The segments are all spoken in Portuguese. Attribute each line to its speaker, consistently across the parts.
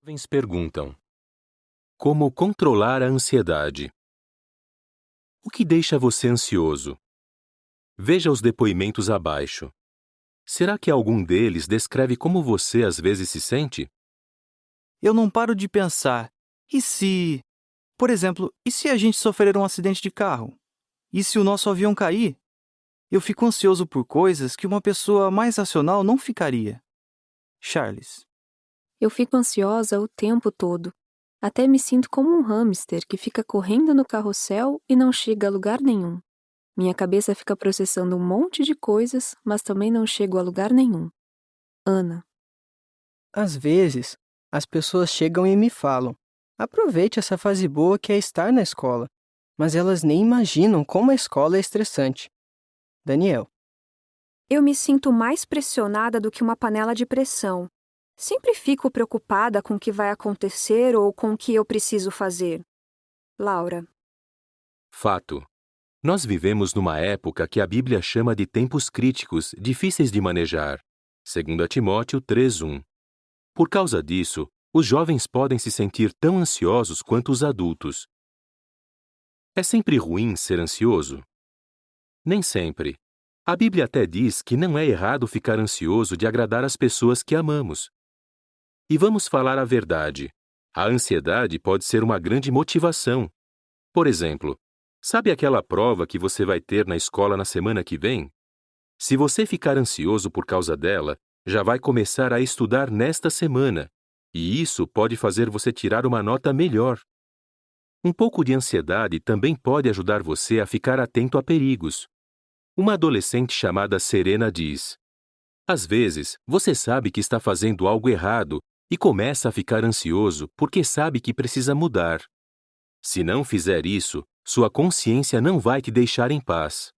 Speaker 1: Jovens perguntam: como controlar a ansiedade? O que deixa você ansioso? Veja os depoimentos abaixo. Será que algum deles descreve como você às vezes se sente?
Speaker 2: Eu não paro de pensar. E se... Por exemplo, e se a gente sofrer um acidente de carro? E se o nosso avião cair? Eu fico ansioso por coisas que uma pessoa mais racional não ficaria. Charles.
Speaker 3: Eu fico ansiosa o tempo todo. Até me sinto como um hamster que fica correndo no carrossel e não chega a lugar nenhum. Minha cabeça fica processando um monte de coisas, mas também não chego a lugar nenhum. Ana.
Speaker 4: Às vezes, as pessoas chegam e me falam: aproveite essa fase boa que é estar na escola, mas elas nem imaginam como a escola é estressante. Daniel.
Speaker 5: Eu me sinto mais pressionada do que uma panela de pressão. Sempre fico preocupada com o que vai acontecer ou com o que eu preciso fazer. Laura.
Speaker 1: Fato. Nós vivemos numa época que a Bíblia chama de tempos críticos, difíceis de manejar. 2 Timóteo 3:1. Por causa disso, os jovens podem se sentir tão ansiosos quanto os adultos. É sempre ruim ser ansioso? Nem sempre. A Bíblia até diz que não é errado ficar ansioso de agradar as pessoas que amamos. E vamos falar a verdade. A ansiedade pode ser uma grande motivação. Por exemplo, sabe aquela prova que você vai ter na escola na semana que vem? Se você ficar ansioso por causa dela, já vai começar a estudar nesta semana, e isso pode fazer você tirar uma nota melhor. Um pouco de ansiedade também pode ajudar você a ficar atento a perigos. Uma adolescente chamada Serena diz: às vezes, você sabe que está fazendo algo errado e começa a ficar ansioso porque sabe que precisa mudar. Se não fizer isso, sua consciência não vai te deixar em paz.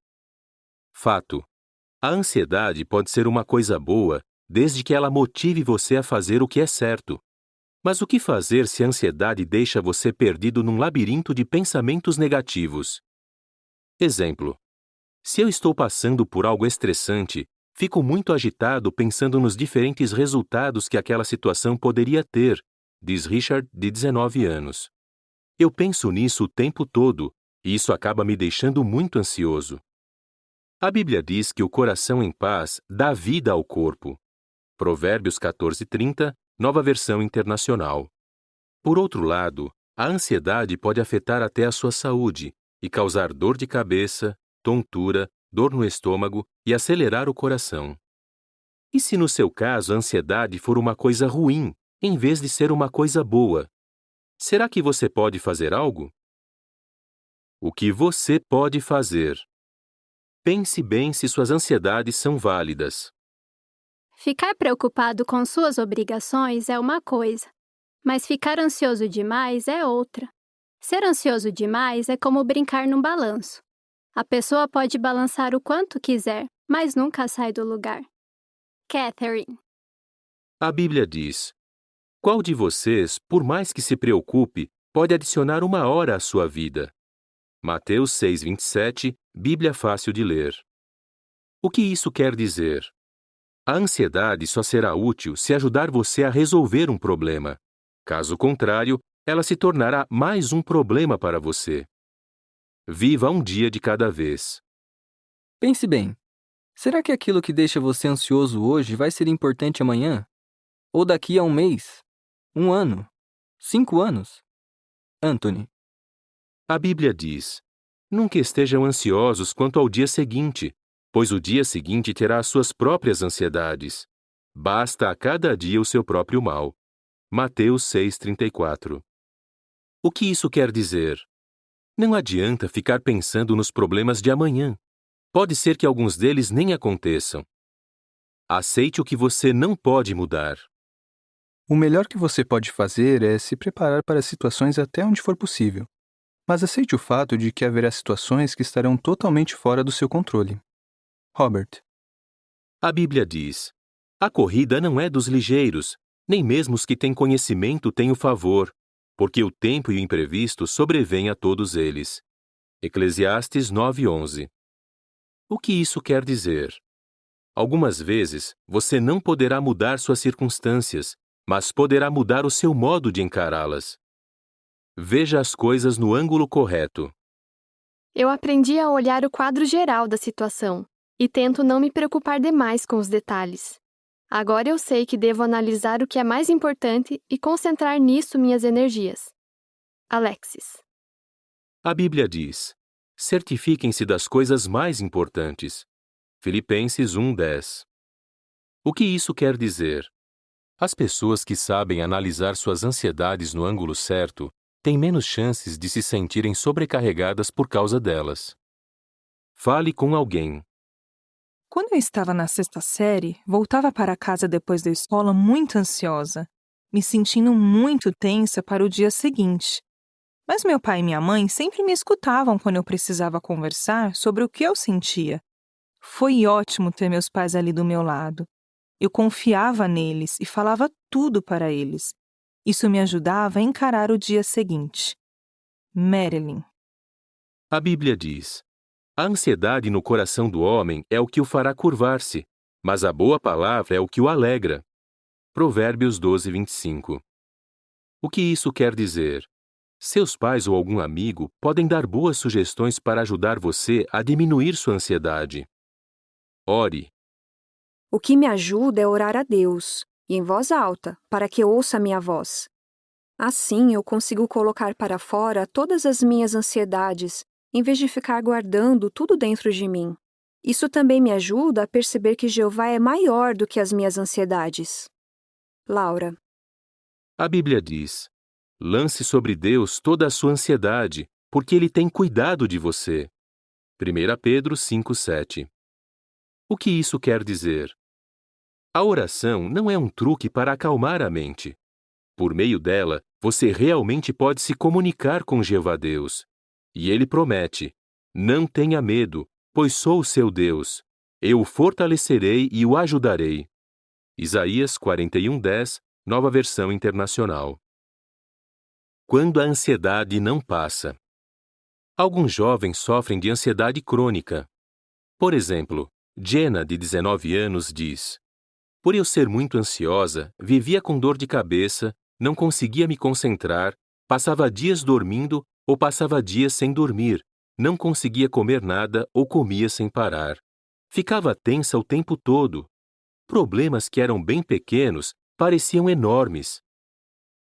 Speaker 1: Fato. A ansiedade pode ser uma coisa boa, desde que ela motive você a fazer o que é certo. Mas o que fazer se a ansiedade deixa você perdido num labirinto de pensamentos negativos? Exemplo. Se eu estou passando por algo estressante, fico muito agitado pensando nos diferentes resultados que aquela situação poderia ter, diz Richard, de 19 anos. Eu penso nisso o tempo todo, e isso acaba me deixando muito ansioso. A Bíblia diz que o coração em paz dá vida ao corpo. Provérbios 14:30, Nova Versão Internacional. Por outro lado, a ansiedade pode afetar até a sua saúde e causar dor de cabeça, tontura, dor no estômago e acelerar o coração. E se no seu caso a ansiedade for uma coisa ruim, em vez de ser uma coisa boa? Será que você pode fazer algo? O que você pode fazer? Pense bem se suas ansiedades são válidas.
Speaker 6: Ficar preocupado com suas obrigações é uma coisa, mas ficar ansioso demais é outra. Ser ansioso demais é como brincar num balanço. A pessoa pode balançar o quanto quiser, mas nunca sai do lugar. Catherine.
Speaker 1: A Bíblia diz: qual de vocês, por mais que se preocupe, pode adicionar 1 hora à sua vida? Mateus 6:27, Bíblia fácil de ler. O que isso quer dizer? A ansiedade só será útil se ajudar você a resolver um problema. Caso contrário, ela se tornará mais um problema para você. Viva um dia de cada vez.
Speaker 4: Pense bem. Será que aquilo que deixa você ansioso hoje vai ser importante amanhã? Ou daqui a um mês? 1 ano? 5 anos? Anthony.
Speaker 1: A Bíblia diz: nunca estejam ansiosos quanto ao dia seguinte, pois o dia seguinte terá as suas próprias ansiedades. Basta a cada dia o seu próprio mal. Mateus 6:34. O que isso quer dizer? Não adianta ficar pensando nos problemas de amanhã. Pode ser que alguns deles nem aconteçam. Aceite o que você não pode mudar.
Speaker 7: O melhor que você pode fazer é se preparar para situações até onde for possível. Mas aceite o fato de que haverá situações que estarão totalmente fora do seu controle. Robert.
Speaker 1: A Bíblia diz: a corrida não é dos ligeiros, nem mesmo os que têm conhecimento têm o favor, porque o tempo e o imprevisto sobrevêm a todos eles. Eclesiastes 9:11. O que isso quer dizer? Algumas vezes, você não poderá mudar suas circunstâncias, mas poderá mudar o seu modo de encará-las. Veja as coisas no ângulo correto.
Speaker 8: Eu aprendi a olhar o quadro geral da situação e tento não me preocupar demais com os detalhes. Agora eu sei que devo analisar o que é mais importante e concentrar nisso minhas energias. Alexis.
Speaker 1: A Bíblia diz: certifiquem-se das coisas mais importantes. Filipenses 1:10. O que isso quer dizer? As pessoas que sabem analisar suas ansiedades no ângulo certo têm menos chances de se sentirem sobrecarregadas por causa delas. Fale com alguém.
Speaker 9: Quando eu estava na 6ª série, voltava para casa depois da escola muito ansiosa, me sentindo muito tensa para o dia seguinte. Mas meu pai e minha mãe sempre me escutavam quando eu precisava conversar sobre o que eu sentia. Foi ótimo ter meus pais ali do meu lado. Eu confiava neles e falava tudo para eles. Isso me ajudava a encarar o dia seguinte. Marilyn.
Speaker 1: A Bíblia diz: a ansiedade no coração do homem é o que o fará curvar-se, mas a boa palavra é o que o alegra. Provérbios 12:25. O que isso quer dizer? Seus pais ou algum amigo podem dar boas sugestões para ajudar você a diminuir sua ansiedade. Ore.
Speaker 5: O que me ajuda é orar a Deus, e em voz alta, para que ouça a minha voz. Assim eu consigo colocar para fora todas as minhas ansiedades, em vez de ficar guardando tudo dentro de mim. Isso também me ajuda a perceber que Jeová é maior do que as minhas ansiedades. Laura.
Speaker 1: A Bíblia diz: lance sobre Deus toda a sua ansiedade, porque Ele tem cuidado de você. 1 Pedro 5:7. O que isso quer dizer? A oração não é um truque para acalmar a mente. Por meio dela, você realmente pode se comunicar com Jeová Deus. E Ele promete: não tenha medo, pois sou o seu Deus. Eu o fortalecerei e o ajudarei. Isaías 41:10, Nova Versão Internacional. Quando a ansiedade não passa. Alguns jovens sofrem de ansiedade crônica. Por exemplo, Jenna, de 19 anos, diz: por eu ser muito ansiosa, vivia com dor de cabeça, não conseguia me concentrar, passava dias dormindo ou passava dias sem dormir, não conseguia comer nada ou comia sem parar. Ficava tensa o tempo todo. Problemas que eram bem pequenos pareciam enormes.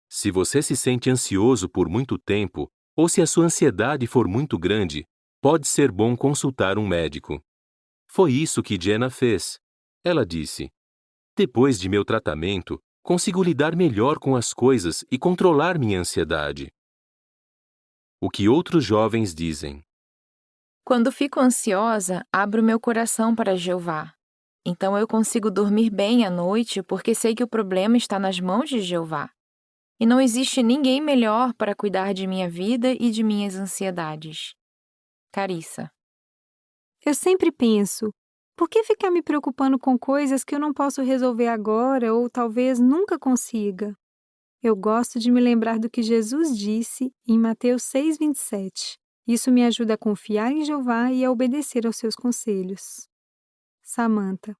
Speaker 1: Se você se sente ansioso por muito tempo, ou se a sua ansiedade for muito grande, pode ser bom consultar um médico. Foi isso que Jenna fez. Ela disse: depois de meu tratamento, consigo lidar melhor com as coisas e controlar minha ansiedade. O que outros jovens dizem?
Speaker 10: Quando fico ansiosa, abro meu coração para Jeová. Então eu consigo dormir bem à noite porque sei que o problema está nas mãos de Jeová. E não existe ninguém melhor para cuidar de minha vida e de minhas ansiedades. Carissa.
Speaker 11: Eu sempre penso: por que ficar me preocupando com coisas que eu não posso resolver agora ou talvez nunca consiga? Eu gosto de me lembrar do que Jesus disse em Mateus 6:27. Isso me ajuda a confiar em Jeová e a obedecer aos seus conselhos. Samantha.